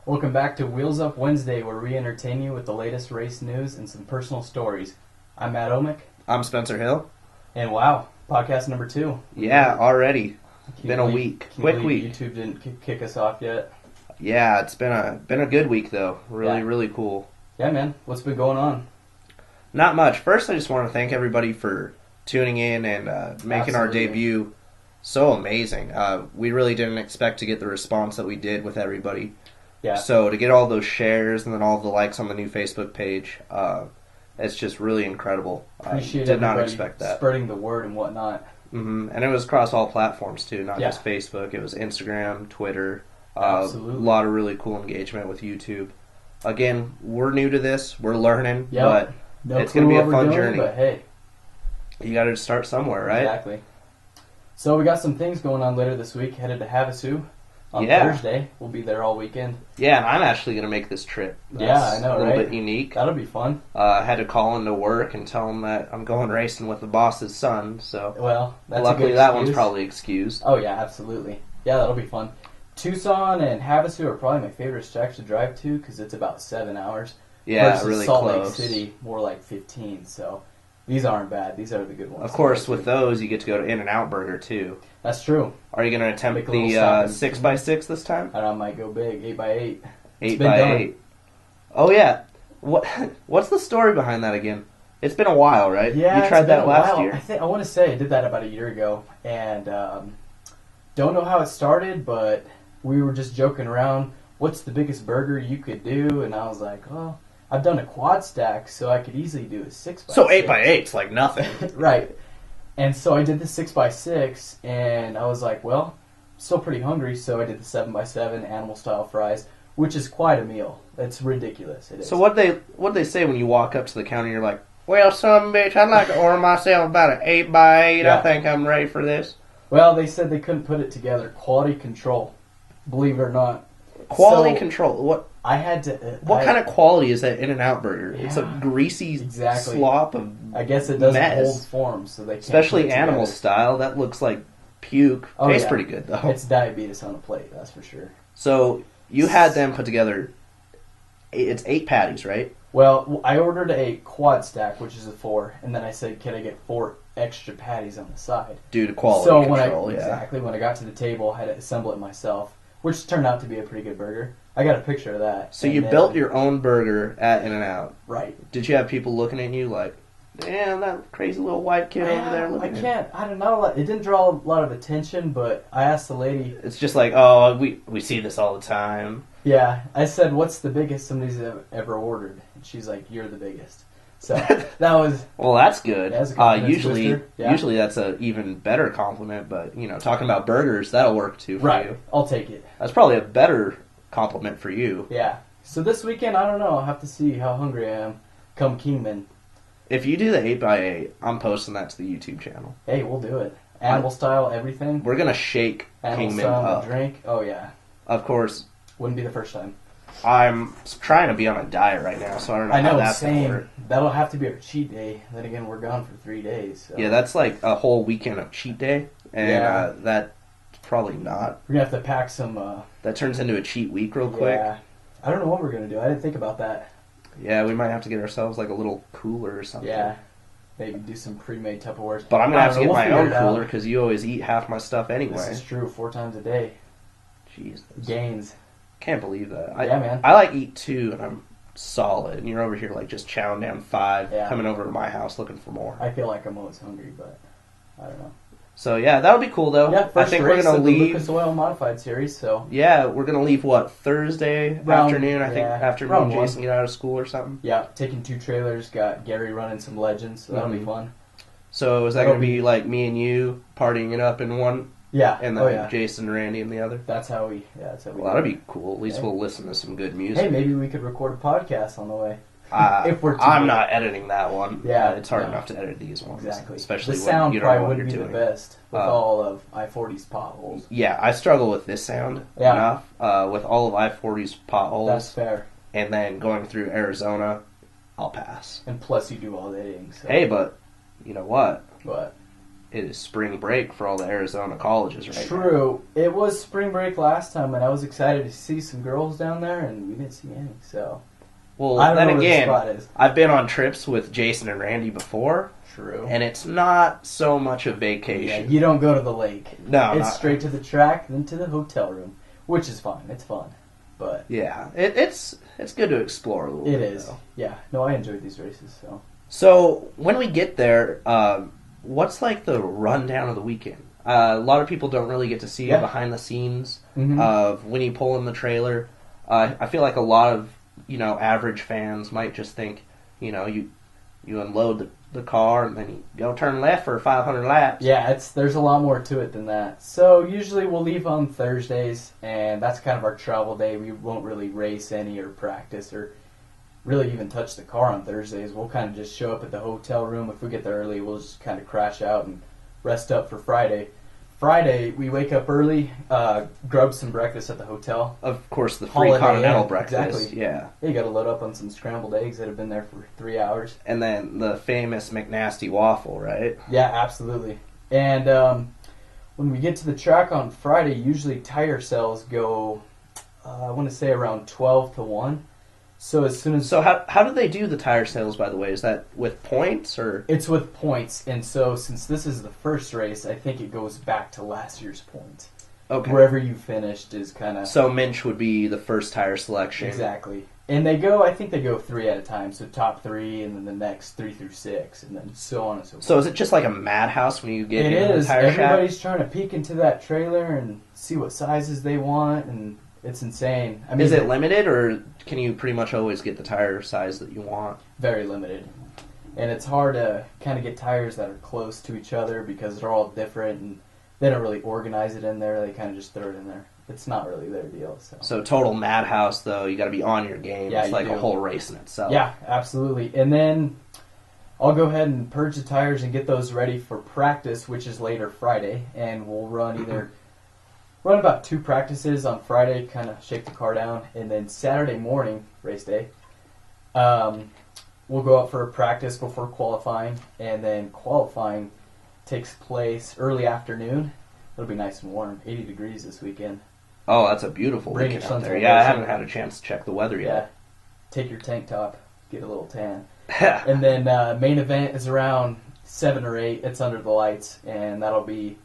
Welcome back to Wheels Up Wednesday, where we entertain you with the latest race news and some personal stories. I'm Matt Omick. I'm Spencer Hill. And wow, podcast number 2. Yeah, already. Been a week. Quick week. YouTube didn't kick us off yet. Yeah, it's been a good week though. Really cool. Yeah, man. What's been going on? Not much. First, I just want to thank everybody for tuning in and making our debut so amazing. We really didn't expect to get the response that we did with everybody. Yeah. So to get all those shares and then all the likes on the new Facebook page, it's just really incredible. Appreciate did not expect that. Spreading the word and whatnot. Mm-hmm. And it was across all platforms too, not Yeah. just Facebook. It was Instagram, Twitter. Absolutely. A lot of really cool engagement with YouTube. Again, we're new to this. We're learning, Yep. but it's going to be a fun journey. But hey, you got to start somewhere, right? Exactly. So we got some things going on later this week. Headed to Havasu on Yeah. Thursday. We'll be there all weekend. Yeah, and I'm actually going to make this trip. Yeah, I know, a little right? bit unique. That'll be fun. I had to call into work and tell him that I'm going racing with the boss's son. So Well, that's luckily a good that excuse. one's probably excused. Oh yeah, absolutely. Yeah, that'll be fun. Tucson and Havasu are probably my favorite tracks to drive to because it's about 7 hours. Yeah, versus really Salt close. Lake City, more like 15. So these aren't bad. These are the good ones. Of course, with those you get to go to In-N-Out Burger too. That's true. Are you going to attempt Make a little the stop in- 6x6 this time? And I might go big, 8x8. 8x8. Oh yeah. What's the story behind that again? It's been a while, right? Yeah, you tried it's been that a last while. year. I want to say I did that about a year ago, and don't know how it started, but we were just joking around. What's the biggest burger you could do? And I was like, well, I've done a quad stack, so I could easily do a 6x6. So 8x8's like nothing. Right. And so I did the 6x6, and I was like, well, I'm still pretty hungry, so I did the 7x7 animal style fries, which is quite a meal. It's ridiculous. It is. So what they say when you walk up to the counter? You're like, well, son of a bitch, I'd like to order myself about an 8x8. Yeah. I think I'm ready for this. Well, they said they couldn't put it together. Quality control, believe it or not. Quality So, control. What I had to. what kind of quality is that In-N-Out Burger? It's a Yeah, greasy exactly. slop of I guess it doesn't mess. hold form, so they can't. Especially put it animal together. style. That looks like puke. Oh, Tastes yeah. pretty good though. It's diabetes on a plate, that's for sure. So you had them put together. It's 8 patties, right? Well, I ordered a quad stack, which is a 4, and then I said, can I get 4 extra patties on the side? Due to quality So control, exactly, when I got to the table, I had to assemble it myself, which turned out to be a pretty good burger. I got a picture of that. So And you then- built your own burger at In-N-Out. Right. Did you have people looking at you like, damn, that crazy little white kid over there I looking at you? can't. I don't know. It didn't draw a lot of attention, but I asked the lady. It's just like, oh, we see this all the time. Yeah, I said, "What's the biggest somebody's ever ordered?" And she's like, "You're the biggest." So that was. Well, that's good. Yeah, that's a confidence usually, booster. Yeah. usually that's a even better compliment. But talking about burgers, that'll work too for Right. you. I'll take it. That's probably a better compliment for you. Yeah. So this weekend, I don't know. I'll have to see how hungry I am. Come Kingman. If you do the 8x8, I'm posting that to the YouTube channel. Hey, we'll do it. Animal style, everything. We're gonna shake Animal Kingman style up. drink. Oh yeah. Of course, Wouldn't be the first time. I'm trying to be on a diet right now, so I don't know I know. how that's gonna Same. work. That'll have to be our cheat day. Then again, we're gone for 3 days. So. Yeah, that's like a whole weekend of cheat day, and Yeah. that's probably not. We're gonna have to pack some. That turns into a cheat week real quick. Yeah. I don't know what we're gonna do. I didn't think about that. Yeah, we might have to get ourselves like a little cooler or something. Yeah. Maybe do some pre-made Tupperwares. But I'm gonna have to get my own figure it out. cooler because you always eat half my stuff anyway. This is true. 4 times a day. Jeez, Gains. can't believe that. Yeah, man. I like eat 2 and I'm solid, and you're over here like just chowing down 5, Yeah. coming over to my house looking for more. I feel like I'm always hungry, but I don't know. So yeah, that'll be cool though. Yeah, I first think we're race gonna of the leave. Lucas Oil Modified Series, so Yeah, we're gonna leave Thursday Round- afternoon. I think yeah, after me round and one. Jason get out of school or something. yeah, taking 2 trailers, got Gary running some Legends, so that'll be Mhm. fun. So is that That'll gonna be like me and you partying it up in one, Yeah, and then oh yeah. Jason and Randy in the other? That's how we Well, do that'd it. be cool. At least Yeah. we'll listen to some good music. Hey, maybe we could record a podcast on the way. If we're too I'm good. not editing that one. Yeah, It's hard no. enough to edit these ones. Exactly. Especially the when sound you don't know probably what you're wouldn't be doing. the best with all of I-40's potholes. Yeah, I struggle with this sound Yeah. enough. With all of I-40's potholes, That's fair. and then going through Arizona, I'll pass. And plus, you do all the editing. So. Hey, but you know what? What? it is spring break for all the Arizona colleges right now. True. It was spring break last time, and I was excited to see some girls down there, and we didn't see any. So, Well, I don't then know where the again, spot is. I've been on trips with Jason and Randy before, True. and it's not so much a Yeah, vacation. you don't go to the lake. No, It's not- straight to the track, then to the hotel room, which is fine. It's fun. But Yeah, it's good to explore a little it bit. is. Though. Yeah. No, I enjoyed these races. So when we get there, what's like the rundown of the weekend? A lot of people don't really get to see behind the scenes Mhm. of when you pull in the trailer. I feel like a lot of average fans might just think you unload the car and then you go turn left for 500 laps. Yeah, there's a lot more to it than that. So usually we'll leave on Thursdays, and that's kind of our travel day. We won't really race any or practice or really even touch the car on Thursdays. We'll kind of just show up at the hotel room. If we get there early, we'll just kind of crash out and rest up for Friday. Friday, we wake up early, grub some breakfast at the hotel. Of course, the free Holiday continental Inn, breakfast. exactly. Yeah. You got to load up on some scrambled eggs that have been there for 3 hours. And then the famous McNasty waffle, right? Yeah, absolutely. And when we get to the track on Friday, usually tire sales go, I want to say around 12 to 1. So as soon as... So how do they do the tire sales, by the way? Is that with points or? It's with points, and so since this is the first race, I think it goes back to last year's points. Okay. Wherever you finished is kind of... So Minch would be the first tire selection. Exactly. And I think they go 3 at a time, so top 3, and then the next 3 through 6, and then so on and so forth. So is it just like a madhouse when you get It into the is. tire shack? Everybody's trying to peek into that trailer and see what sizes they want, and it's insane. I mean, Is it limited, or can you pretty much always get the tire size that you want? Very limited. And it's hard to kind of get tires that are close to each other because they're all different, and they don't really organize it in there. They kind of just throw it in there. It's not really their deal. So total madhouse, though. You got to be on your game. Yeah, it's like you do. a whole race in itself. Yeah, absolutely. And then I'll go ahead and purge the tires and get those ready for practice, which is later Friday. And we'll run about 2 practices on Friday, kind of shake the car down. And then Saturday morning, race day, we'll go out for a practice before qualifying. And then qualifying takes place early afternoon. It'll be nice and warm, 80 degrees this weekend. Oh, that's a beautiful Bring weekend your out there. suntan Yeah, I lotion. haven't had a chance to check the weather Yeah, yet. take your tank top, get a little tan. And then main event is around 7 or 8. It's under the lights, and that'll be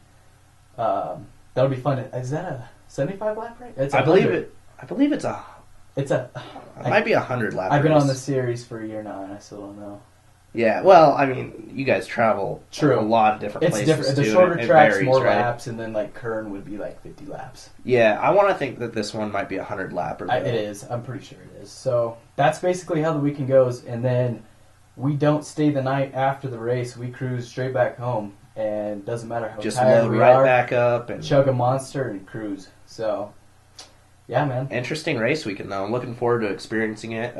fun. Is that a 75 lap rate? It's I believe 100. it. I believe it's a. It's a. It might be 100 lap. I've been race. on the series for a year now, and I still don't know. Yeah, well, I mean, you guys travel True. a lot of different It's places. different. The too, shorter and it tracks, varies, more right? laps, and then like Kern would be like 50 laps. Yeah, I want to think that this one might be 100 lapper. It is. I'm pretty sure it is. So that's basically how the weekend goes, and then we don't stay the night after the race. We cruise straight back home, and doesn't matter how Just tired load we right are. back up and Chug a Monster and cruise. So, yeah, man. interesting race weekend though. I'm looking forward to experiencing it.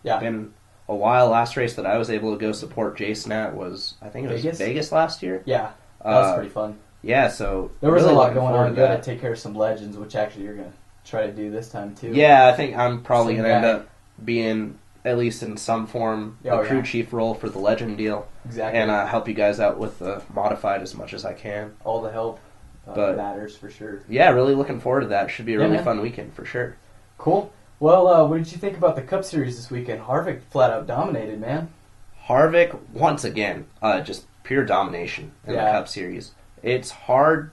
Yeah. Been a while. Last race that I was able to go support Jason at was, I think it was Vegas last year. Yeah, that was pretty fun. Yeah, so There was really a lot looking going forward on. to You got that. to take care of some legends, which actually you're going to try to do this time too. Yeah, I think I'm probably Same going to end guy. up being, at least in some form, Oh, the crew yeah. chief role for the legend deal. Exactly. And help you guys out with the modified as much as I can. All the help But- matters for sure. Yeah, really looking forward to that. Should be a Yeah, really man. fun weekend for sure. Cool. Well, what did you think about the Cup Series this weekend? Harvick flat out dominated, man. Harvick, once again, just pure domination in the Yeah. Cup Series. It's hard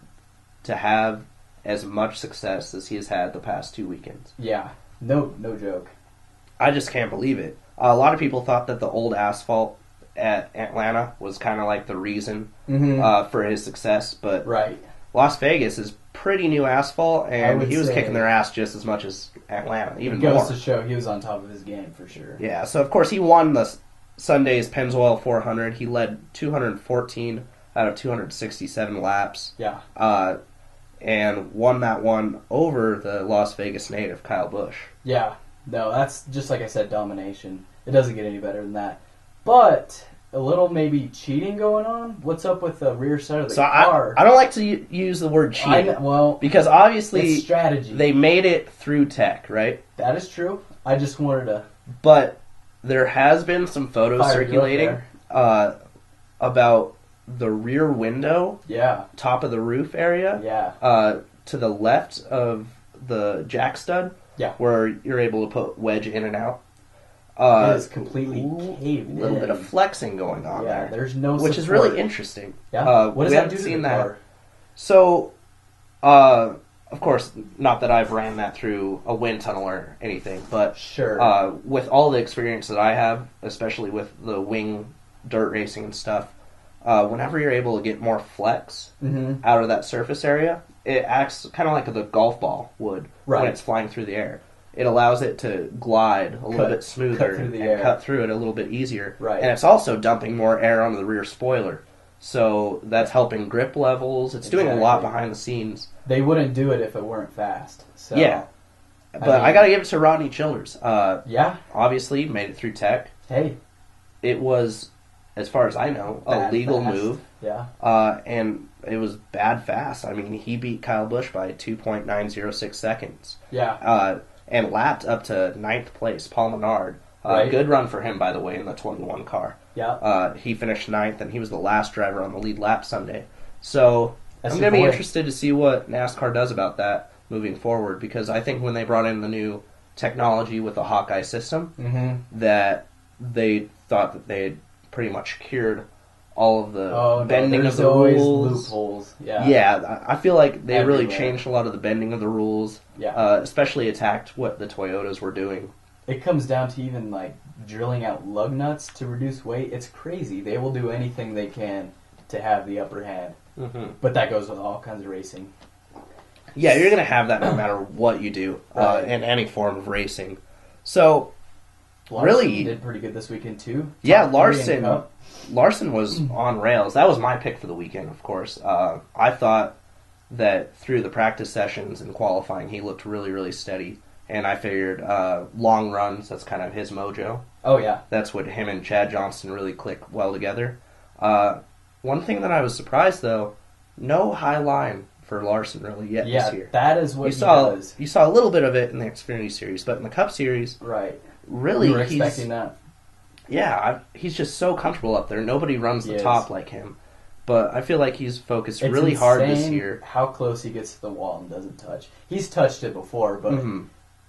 to have as much success as he has had the past 2 weekends. Yeah, no joke. I just can't believe it. A lot of people thought that the old asphalt at Atlanta was kind of like the reason for his success, but Right. Las Vegas is pretty new asphalt, and would he was say- kicking their ass just as much as Atlanta, even It goes more. to show he was on top of his game for sure. Yeah, so of course he won the Sunday's Pennzoil 400. He led 214 out of 267 laps. Yeah. And won that one over the Las Vegas native, Kyle Busch. Yeah. No, that's just like I said, domination. It doesn't get any better than that. But a little maybe cheating going on. What's up with the rear side of the So car? I don't like to use the word cheating. Well, because obviously it's strategy. they made it through tech, right? That is true. I just wanted to But there has been some photos fire you up circulating there. about the rear window, Yeah. top of the roof area, Yeah. to the left of the jack stud, Yeah. where you're able to put wedge in and out. It is completely caved in. A little bit of flexing going on there. There's no which is support. really interesting. Yeah. What does we that haven't do to seen the that. car? So, of course, not that I've ran that through a wind tunnel or anything, but Sure. with all the experience that I have, especially with the wing dirt racing and stuff, whenever you're able to get more flex out of that surface area, it acts kind of like the golf ball would when it's flying through the air. It allows it to glide a little bit smoother and cut through it a little bit easier. Right. And it's also dumping more air onto the rear spoiler. So that's helping grip levels. It's doing a lot behind the scenes. They wouldn't do it if it weren't fast. So, yeah. But I got to give it to Rodney Childers. Yeah. Obviously, made it through tech. Hey. It was, as far as I know, a legal move. Yeah. And it was bad fast. I mean, he beat Kyle Busch by 2.906 seconds. Yeah. And lapped up to 9th place, Paul Menard. Good run for him, by the way, in the 21 car. Yeah. He finished 9th, and he was the last driver on the lead lap Sunday. So I'm going to be interested to see what NASCAR does about that moving forward, because I think when they brought in the new technology with the Hawkeye system, that they thought that they had pretty much cured all of the bending of the rules. Loopholes. Yeah, I feel like they really changed a lot of the bending of the rules. Yeah. Especially attacked what the Toyotas were doing. It comes down to even like drilling out lug nuts to reduce weight. It's crazy. They will do anything they can to have the upper hand. But that goes with all kinds of racing. Yeah, you're going to have that no matter what you do in any form of racing. So, Larson really did pretty good this weekend too. Yeah, Larson was on rails. That was my pick for the weekend, of course. I thought that through the practice sessions and qualifying, he looked really, really steady. And I figured long runs, that's kind of his mojo. Oh, yeah. That's what him and Chad Johnston really click well together. One thing that I was surprised, though, no high line for Larson really yet this year. That is what he does. You saw a little bit of it in the Xfinity Series, but in the Cup Series, really, you were expecting that. Yeah, he's just so comfortable up there. Nobody runs the top like him. But I feel like he's focused really hard this year. How close he gets to the wall and doesn't touch. He's touched it before, but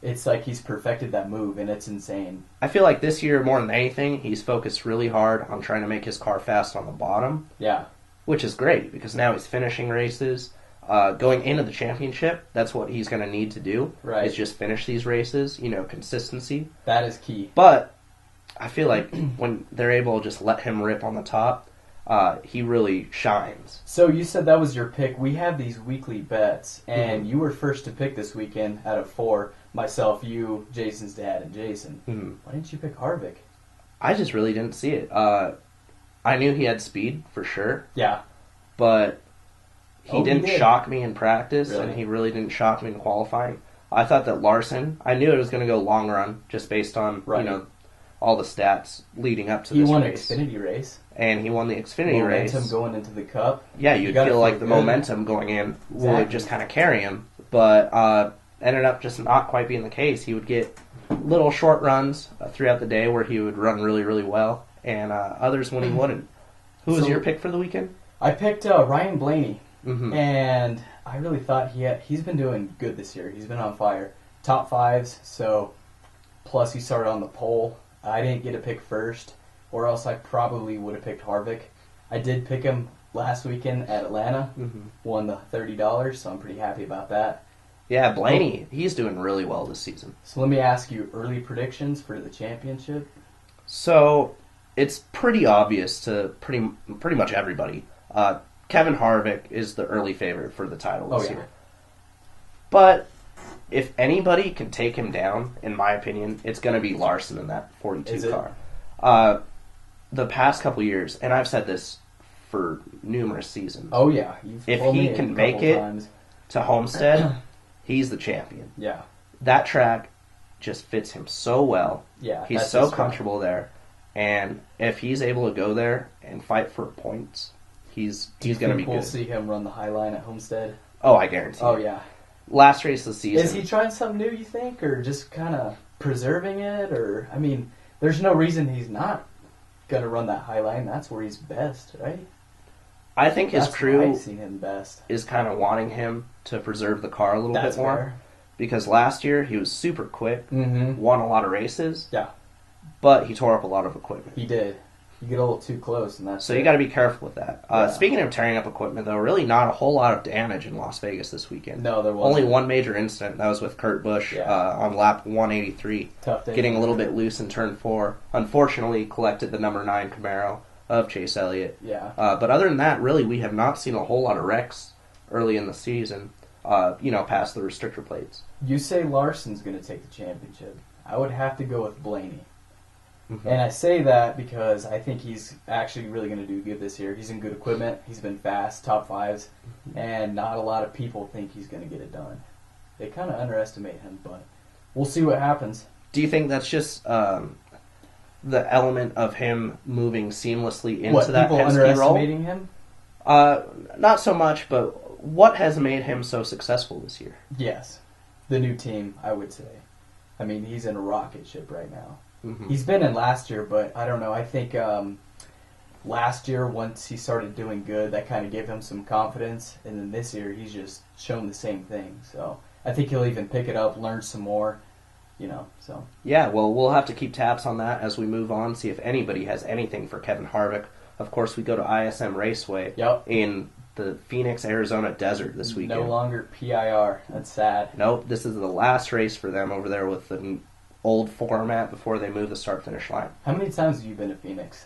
it's like he's perfected that move, and it's insane. I feel like this year, more than anything, he's focused really hard on trying to make his car fast on the bottom. Yeah. Which is great, because now he's finishing races. Going into the championship, that's what he's going to need to do. Right. Is just finish these races, consistency. That is key. But I feel like when they're able to just let him rip on the top, he really shines. So you said that was your pick. We have these weekly bets, and you were first to pick this weekend out of 4. Myself, you, Jason's dad, and Jason. Why didn't you pick Harvick? I just really didn't see it. I knew he had speed, for sure. Yeah. But he didn't shock me in practice, and he really didn't shock me in qualifying. I thought that Larson, I knew it was going to go long run, just based on, all the stats leading up to this race. He won an Xfinity race. And he won the Xfinity race. Momentum going into the Cup. Yeah, you'd feel like the momentum going in would just kind of carry him. But ended up just not quite being the case. He would get little short runs throughout the day where he would run really, really well, and others when he wouldn't. Who was your pick for the weekend? I picked Ryan Blaney, and I really thought he's been doing good this year. He's been on fire. Top 5s, so plus he started on the pole. I didn't get a pick first, or else I probably would have picked Harvick. I did pick him last weekend at Atlanta, won the $30, so I'm pretty happy about that. Yeah, Blaney, he's doing really well this season. So let me ask you early predictions for the championship. So it's pretty obvious to pretty much everybody. Kevin Harvick is the early favorite for the title this year. But if anybody can take him down, in my opinion, it's going to be Larson in that 42 car. The past couple years, and I've said this for numerous seasons. Oh, yeah. If he can make it to Homestead, he's the champion. Yeah. That track just fits him so well. Yeah. He's so comfortable there. And if he's able to go there and fight for points, he's going to be good. We'll see him run the high line at Homestead? Oh, I guarantee. Oh, yeah. Last race of the season. Is he trying something new, you think, or just kind of preserving it? Or, I mean, there's no reason he's not going to run that high line. That's where he's best, right? I think his That's crew where I've seen him best. is kind of wanting him to preserve the car a little That's bit more. fair. Because last year he was super quick, won a lot of races, Yeah, but he tore up a lot of equipment. he did. You get a little too close, and that's So it. you got to be careful with that. Yeah. Speaking of tearing up equipment, though, really not a whole lot of damage in Las Vegas this weekend. No, there wasn't. Only one major incident. That was with Kurt Busch on lap 183. Tough day. Getting a little bit loose in turn 4. Unfortunately, collected the number 9 Camaro of Chase Elliott. Yeah. But other than that, really, we have not seen a whole lot of wrecks early in the season, past the restrictor plates. You say Larson's going to take the championship. I would have to go with Blaney. Mm-hmm. And I say that because I think he's actually really going to do good this year. He's in good equipment. He's been fast, top fives, and not a lot of people think he's going to get it done. They kind of underestimate him, but we'll see what happens. Do you think that's just the element of him moving seamlessly into What, that people Penske role? underestimating him? Not so much, but what has made him so successful this year? Yes. The new team, I would say. I mean, he's in a rocket ship right now. Mm-hmm. He's been in last year, but I don't know. I think last year, once he started doing good, that kind of gave him some confidence. And then this year, he's just shown the same thing. So I think he'll even pick it up, learn some more, so. Yeah, well, we'll have to keep tabs on that as we move on, see if anybody has anything for Kevin Harvick. Of course, we go to ISM Raceway in the Phoenix, Arizona desert this weekend. No longer PIR. That's sad. Nope, this is the last race for them over there with the old format before they move the start-finish line. How many times have you been to Phoenix?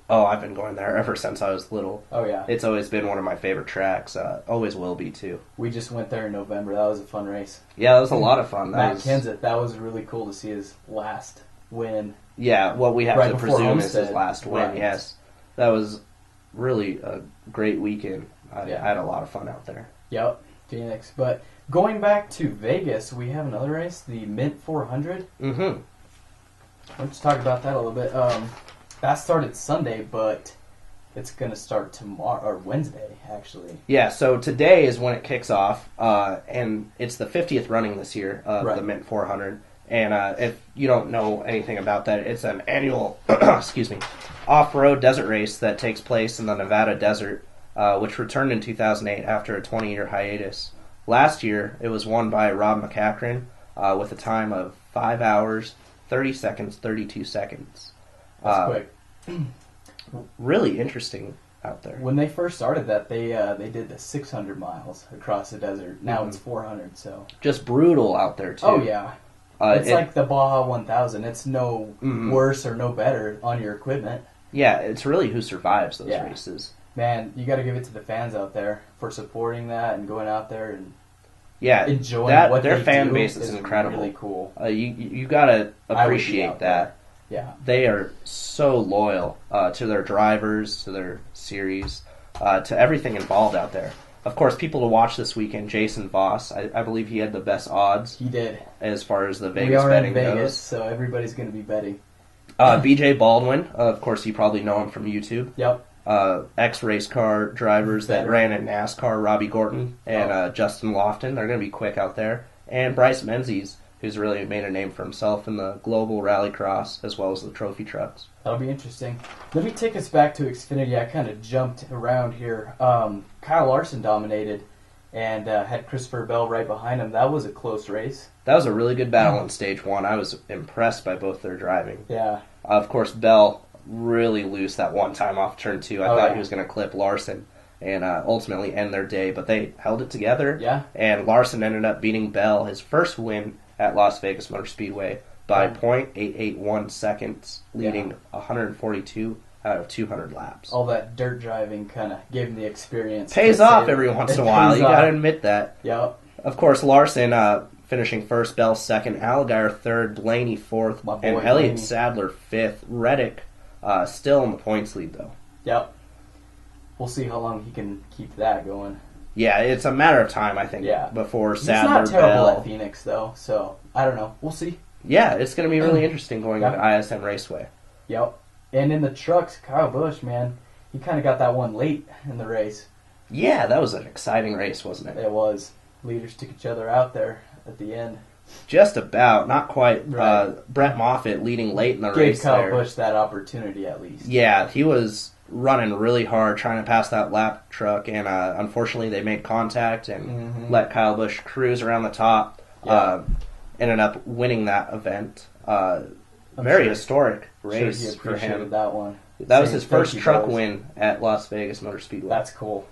Oh, I've been going there ever since I was little. Oh, yeah. It's always been one of my favorite tracks. Always will be, too. We just went there in November. That was a fun race. Yeah, that was a lot of fun. Matt Kenseth, that was really cool to see his last win. Yeah, what we have Right to before presume is Homestead. his last win, Right. yes. That was really a great weekend. I had a lot of fun out there. Yep, Phoenix. But going back to Vegas, we have another race, the Mint 400. Mm-hmm. Let's talk about that a little bit. That started Sunday, but it's going to start tomorrow, or Wednesday, actually. Yeah, so today is when it kicks off, and it's the 50th running this year of the Mint 400. And if you don't know anything about that, it's an annual off-road desert race that takes place in the Nevada desert, which returned in 2008 after a 20-year hiatus. Last year, it was won by Rob McCachran with a time of 5 hours, 30 seconds, 32 seconds. That's quick. Really interesting out there. When they first started that, they did the 600 miles across the desert. Now it's 400, so. Just brutal out there, too. Oh, yeah. It's like the Baja 1000. It's no worse or no better on your equipment. Yeah, it's really who survives those races. Man, you got to give it to the fans out there for supporting that and going out there and enjoying what their they fan do base is incredible. Really cool. You got to appreciate that. Yeah, they are so loyal to their drivers, to their series, to everything involved out there. Of course, people to watch this weekend, Jason Voss. I believe he had the best odds. He did. As far as the Vegas we are betting in Vegas, goes. so everybody's going to be betting. BJ Baldwin, of course, you probably know him from YouTube. Yep. Ex-race car drivers that ran in NASCAR, Robbie Gordon and Justin Lofton. They're going to be quick out there. And Bryce Menzies, who's really made a name for himself in the global rallycross as well as the trophy trucks. That'll be interesting. Let me take us back to Xfinity. I kind of jumped around here. Kyle Larson dominated and had Christopher Bell right behind him. That was a close race. That was a really good battle in Stage 1. I was impressed by both their driving. Yeah. Of course, Bell really loose that one time off Turn 2. I thought he was going to clip Larson and ultimately end their day, but they held it together. Yeah. And Larson ended up beating Bell, his first win at Las Vegas Motor Speedway, by .881 seconds, leading 142 out of 200 laps. All that dirt driving kind of gave him the experience. Pays off every once in a while. You got to admit that. Yep. Of course, Larson finishing first, Bell second, Allgaier third, Blaney fourth, and Elliott Sadler fifth. Reddick still in the points lead, though. Yep. We'll see how long he can keep that going. Yeah, it's a matter of time, I think, before Sadler, He's not terrible Bell. at Phoenix, though, so I don't know. We'll see. Yeah, it's going to be really interesting going into ISM Raceway. Yep. And in the trucks, Kyle Busch, man, he kind of got that one late in the race. Yeah, that was an exciting race, wasn't it? It was. Leaders took each other out there at the end. Just about, not quite. Right. Brett Moffitt leading late in the race. Gave Kyle Busch that opportunity at least. Yeah, he was running really hard, trying to pass that lap truck, and unfortunately they made contact and let Kyle Busch cruise around the top. Yeah. Ended up winning that event. Very historic race he for him. That one. That was his first truck win at Las Vegas Motor Speedway. That's cool.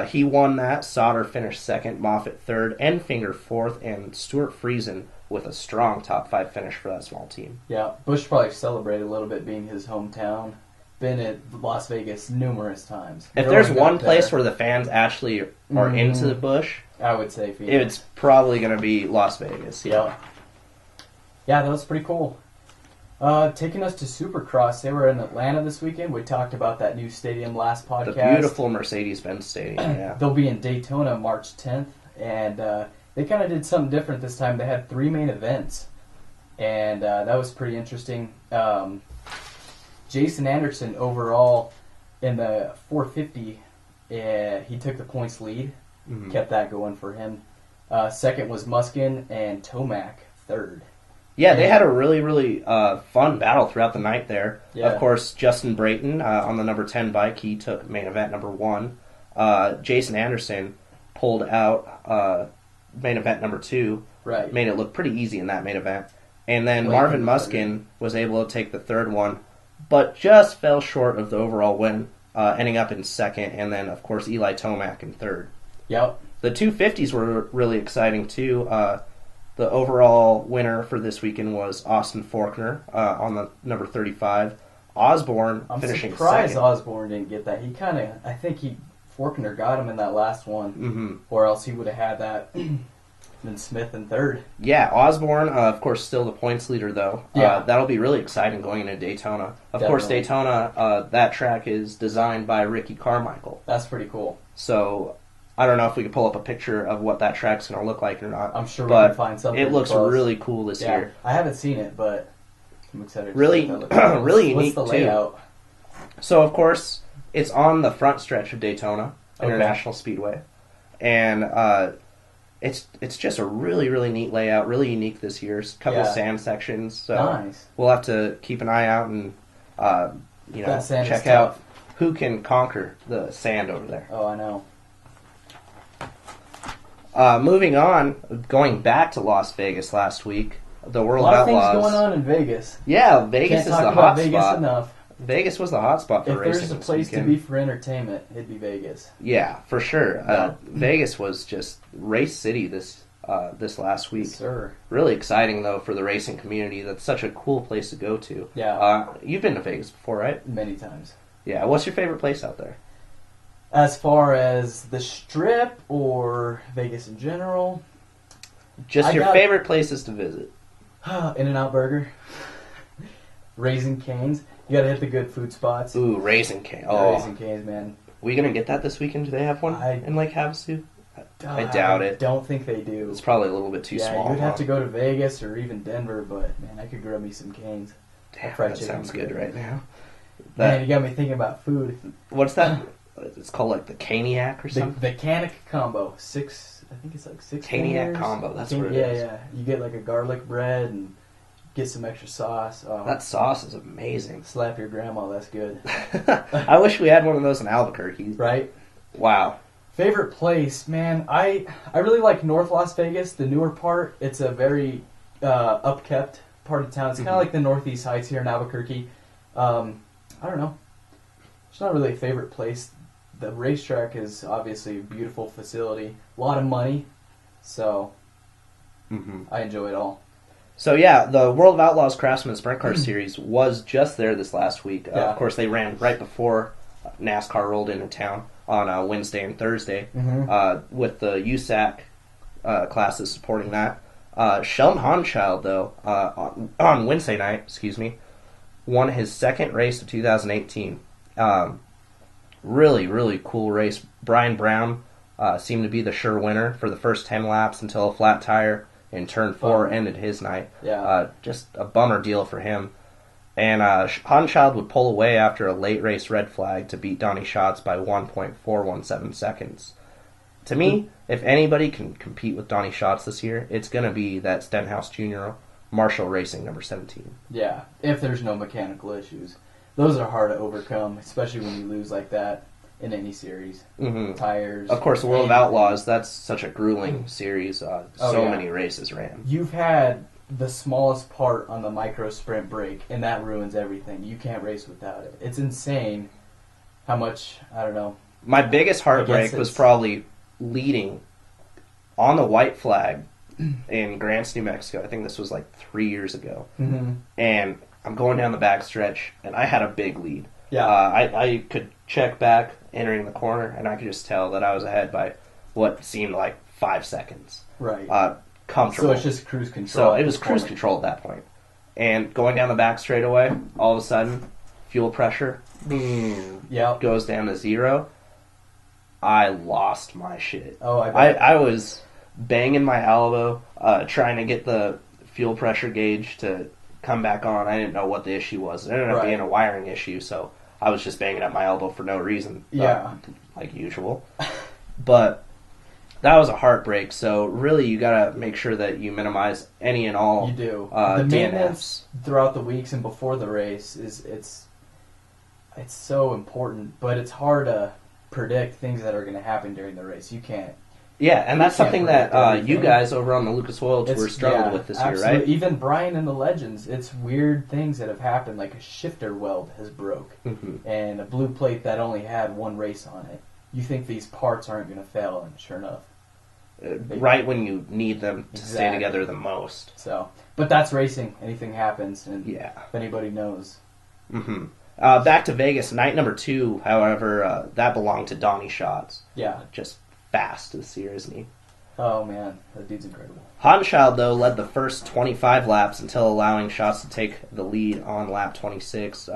He won that. Sauter finished second, Moffitt third, Enfinger fourth, and Stuart Friesen with a strong top 5 finish for that small team. Yeah, Busch probably celebrated a little bit being his hometown. Been at Las Vegas numerous times. If there's one place where the fans actually are into the Busch, I would say Phoenix. It's probably going to be Las Vegas. Yeah, that was pretty cool. Taking us to Supercross, they were in Atlanta this weekend. We talked about that new stadium last podcast. The beautiful Mercedes-Benz Stadium, yeah. They'll be in Daytona March 10th, and they kind of did something different this time. They had 3 main events, and that was pretty interesting. Jason Anderson overall in the 450, he took the points lead, kept that going for him. Second was Muskin and Tomac third. Yeah, they had a really, really fun battle throughout the night there. Yeah. Of course, Justin Brayton on the number 10 bike, he took main event number 1. Jason Anderson pulled out main event number 2. Right. Made it look pretty easy in that main event. And then Marvin Muskin was able to take the third one, but just fell short of the overall win, ending up in second, and then, of course, Eli Tomac in third. Yep. The 250s were really exciting, too. The overall winner for this weekend was Austin Faulkner on the number 35. Osborne finishing surprised second. Osborne didn't get that. I think Faulkner got him in that last one, or else he would have had that. Then Smith in third. Yeah, Osborne, of course, still the points leader, though. Yeah. That'll be really exciting going into Daytona. Of course, Daytona, that track is designed by Ricky Carmichael. That's pretty cool. So, I don't know if we could pull up a picture of what that track's going to look like or not. I'm sure we can find something. It looks really cool this year. I haven't seen it, but I'm excited. Really, really unique, What's the layout? Too. So, of course, it's on the front stretch of Daytona International Speedway. And it's just a really, really neat layout, really unique this year. A couple of sand sections. So nice. We'll have to keep an eye out and check out who can conquer the sand over there. Oh, I know. Moving on, going back to Las Vegas last week, the World of Outlaws. A lot of things going on in Vegas. Yeah, Vegas is the hot Vegas spot. Enough. Vegas was the hot spot for racing. If there's a place to be for entertainment, it'd be Vegas. Yeah, for sure. Vegas was just race city this last week. Yes, sir. Really exciting though for the racing community. That's such a cool place to go to. Yeah. You've been to Vegas before, right? Many times. Yeah. What's your favorite place out there? As far as the Strip or Vegas in general? Just your favorite places to visit. In-N-Out Burger. Raising Cane's. You gotta hit the good food spots. Ooh, Raising Cane's. Oh. Raising Cane's, man. We gonna get that this weekend? Do they have one in Lake Havasu? I doubt it. Don't think they do. It's probably a little bit too small. Yeah, you'd have to go to Vegas or even Denver, but man, I could grill me some Cane's. Damn, that sounds good right now. Man, you got me thinking about food. What's that? It's called like the Caniac or something? The Canic combo. I think it's like 6 Caniac combo, that's what it is. Yeah. You get like a garlic bread and get some extra sauce. Oh, that sauce is amazing. Slap your grandma, that's good. I wish we had one of those in Albuquerque. Right? Wow. Favorite place, man, I really like North Las Vegas, the newer part. It's a very upkept part of town. It's kind of like the Northeast Heights here in Albuquerque. I don't know. It's not really a favorite place. The racetrack is obviously a beautiful facility. A lot of money. So, I enjoy it all. So, yeah, the World of Outlaws Craftsman Sprint Car Series was just there this last week. Of course, they ran right before NASCAR rolled into town on Wednesday and Thursday with the USAC classes supporting that. Sheldon Hanschild, though, on Wednesday night, won his second race of 2018. Really, really cool race. Brian Brown seemed to be the sure winner for the first 10 laps until a flat tire in turn 4 ended his night. Yeah. Just a bummer deal for him. And Hanschild would pull away after a late race red flag to beat Donnie Schatz by 1.417 seconds. To me, if anybody can compete with Donnie Schatz this year, it's going to be that Stenhouse Jr. Marshall Racing number 17. Yeah, if there's no mechanical issues. those are hard to overcome, especially when you lose like that in any series. Mm-hmm. Tires. Of course, the World of Outlaws, that's such a grueling series. Many races ran. You've had the smallest part on the micro sprint break, and that ruins everything. You can't race without it. It's insane how much, I don't know. My biggest heartbreak was probably leading on the white flag in Grants, New Mexico. I think this was like 3 years ago. Mm-hmm. And I'm going down the backstretch, and I had a big lead. Yeah. I could check back entering the corner, and I could just tell that I was ahead by what seemed like 5 seconds. Right. Comfortable. So it's just cruise control. So it was cruise control at that point. And going down the back straightaway, all of a sudden, fuel pressure goes down to 0. I lost my shit. Oh, I bet. I was banging my elbow, trying to get the fuel pressure gauge to come back on. I didn't know what the issue was. It ended up being a wiring issue, so I was just banging up my elbow for no reason. Like usual. But that was a heartbreak, so really you gotta make sure that you minimize any and all you do. DNFs. The maintenance throughout the weeks and before the race it's so important, but it's hard to predict things that are going to happen during the race. You can't. Yeah, and that's something that you guys over on the Lucas Oil Tour struggled with this year, right? Even Brian and the Legends, it's weird things that have happened, like a shifter weld has broke, and a blue plate that only had one race on it. You think these parts aren't going to fail, and sure enough. Right when you need them to stay together the most. So, but that's racing. Anything happens, and if anybody knows. Mm-hmm. Back to Vegas, night number 2, however, that belonged to Donnie Schatz. Yeah. Just fast this year, isn't he? Oh, man. That dude's incredible. Hanschild, though, led the first 25 laps until allowing Schatz to take the lead on lap 26.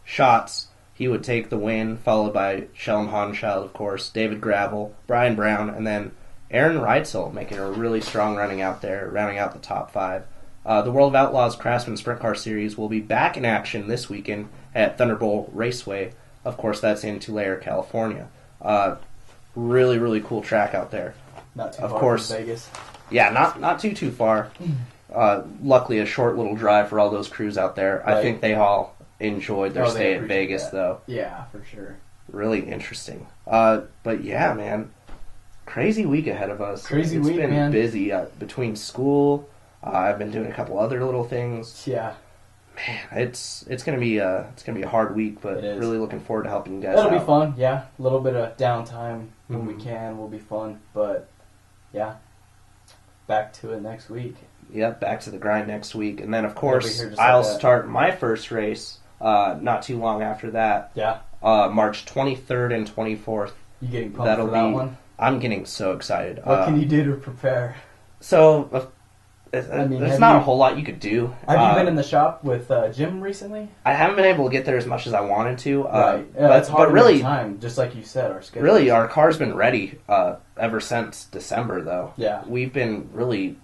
Schatz, he would take the win, followed by Shelm Hanschild, of course, David Gravel, Brian Brown, and then Aaron Reitzel making a really strong running out there, rounding out the top 5. The World of Outlaws Craftsman Sprint Car Series will be back in action this weekend at Thunderbolt Raceway. Of course, that's in Tulare, California. Really, really cool track out there. Not too far from Vegas. Yeah, not too far. Luckily, a short little drive for all those crews out there. Right. I think they all enjoyed their stay at Vegas, though. Yeah, for sure. Really interesting. But yeah, man, crazy week ahead of us. It's been busy between school. I've been doing a couple other little things. Yeah. Man, it's gonna be a hard week, but really looking forward to helping you guys It'll out. be fun, yeah. A little bit of downtime when we can will be fun, but yeah, back to it next week. Yep, back to the grind next week, and then of course I'll start my first race not too long after that. Yeah. March 23rd and 24th. You getting pumped for that one? I'm getting so excited. What can you do to prepare? So. There's not a whole lot you could do. Have you been in the shop with Jim recently? I haven't been able to get there as much as I wanted to. Right. Yeah, it's hard to make time, just like you said, our schedule. Really, our car's been ready ever since December, though. Yeah. We've been really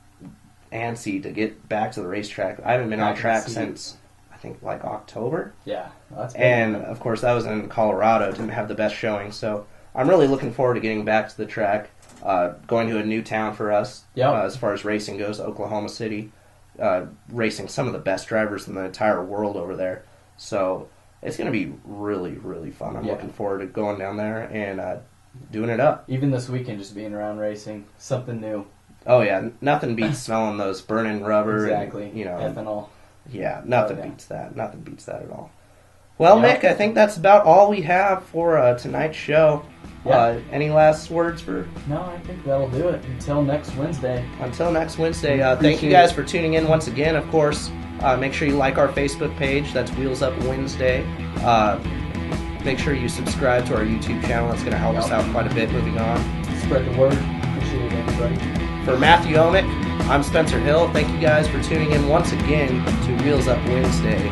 antsy to get back to the racetrack. I haven't been on track since, I think, like October. Yeah. That's good. And, of course, that was in Colorado. Didn't have the best showing, so I'm really looking forward to getting back to the track. Going to a new town for us as far as racing goes, Oklahoma City, racing some of the best drivers in the entire world over there. So it's going to be really, really fun. I'm looking forward to going down there and doing it up. Even this weekend, just being around racing, something new. Oh, yeah. Nothing beats smelling those burning rubber. Exactly. And, ethanol. Yeah, nothing beats that. Nothing beats that at all. Well, Mick, I think that's about all we have for tonight's show. Yeah. Any last words for? No, I think that'll do it. Until next Wednesday. Thank you guys for tuning in once again, of course. Make sure you like our Facebook page. That's Wheels Up Wednesday. Make sure you subscribe to our YouTube channel. That's going to help us out quite a bit moving on. Spread the word. Appreciate it, everybody. For Matthew Omick, I'm Spencer Hill. Thank you guys for tuning in once again to Wheels Up Wednesday.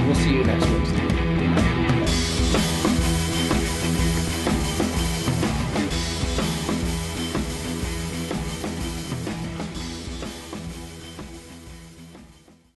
We'll see you next Wednesday.